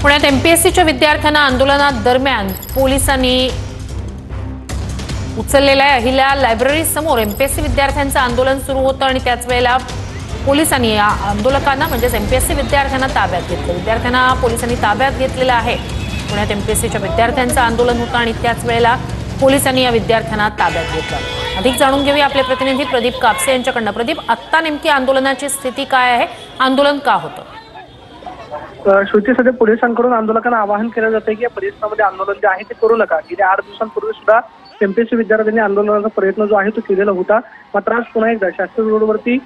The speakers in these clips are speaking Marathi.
पुण्यात एमपीएससीच्या विद्यार्थ्यांना आंदोलनात दरम्यान पोलिसांनी उचललेल्या अहिल्या लायब्ररी समोर एमपीएससी विद्यार्थ्यांचं आंदोलन सुरू होतं आणि त्याच वेळेला पोलिसांनी या आंदोलकांना म्हणजेच एमपीएससी विद्यार्थ्यांना ताब्यात घेतलं। विद्यार्थ्यांना पोलिसांनी ताब्यात घेतलेलं आहे। पुण्यात एमपीएससीच्या विद्यार्थ्यांचं आंदोलन होतं आणि त्याच वेळेला पोलिसांनी या विद्यार्थ्यांना ताब्यात घेतलं। अधिक जाणून घेऊया आपले प्रतिनिधी प्रदीप कापसे यांच्याकडनं। प्रदीप, आत्ता नेमकी आंदोलनाची स्थिती काय आहे? आंदोलन का होतं? श्रुती, सध्या पोलिसांकडून आंदोलकांना आवाहन केलं जातं की या परिसरामध्ये आंदोलन जे आहे ते करू नका। गेल्या 8 दिवसांपूर्वी सुद्धा एमपीएससी विद्यार्थ्यांनी आंदोलनाचा प्रयत्न जो आहे तो केलेला होता। मात्र आज पुन्हा एकदा शास्त्री रोडवरती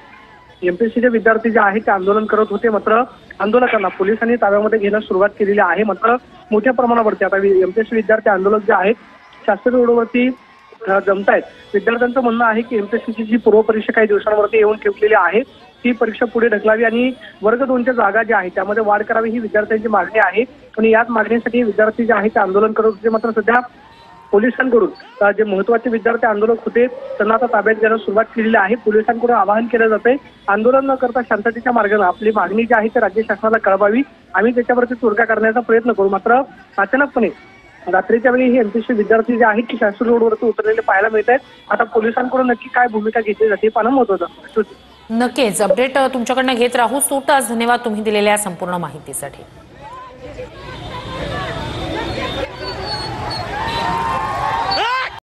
एमपीएससीचे विद्यार्थी जे आहे ते आंदोलन करत होते। मात्र आंदोलकांना पोलिसांनी ताब्यामध्ये घेण्यास सुरुवात केलेली आहे। मात्र मोठ्या प्रमाणावरती आता एमपीएससी विद्यार्थी आंदोलक जे आहेत शास्त्री रोडवरती जमतायत। विद्यार्थ्यांचं म्हणणं आहे की एमपीएससीची जी पूर्व परीक्षा काही दिवसांवरती येऊन ठेवलेली आहे ती परीक्षा पुढे ढकलावी आणि वर्ग 2च्या जागा ज्या आहेत त्यामध्ये वाढ करावी ही विद्यार्थ्यांची मागणी आहे आणि याच मागणीसाठी विद्यार्थी जे आहेत ते आंदोलन करत होते। मात्र सध्या पोलिसांकडून जे महत्त्वाचे विद्यार्थी आंदोलक होते त्यांना आता ताब्यात घेण्यास सुरुवात केलेली आहे। पोलिसांकडून आवाहन केलं जाते आंदोलन न करता शांततेच्या मार्गाने आपली मागणी जी आहे ती राज्य शासनाला कळवावी, आम्ही त्याच्यावरती तोडगा करण्याचा प्रयत्न करू। मात्र अचानकपणे रात्रीच्या वेळी हे एमपीएससी विद्यार्थी जे आहेत की शास्त्री रोडवरती उतरलेले पाहायला मिळत आहेत। आता पोलिसांकडून नक्की काय भूमिका घेतली जाते पाहणं महत्त्वाचं असतं। नक्कीच अपडेट तुमच्याकडनं घेत राहू। तूर्तास धन्यवाद तुम्ही दिलेल्या संपूर्ण माहितीसाठी।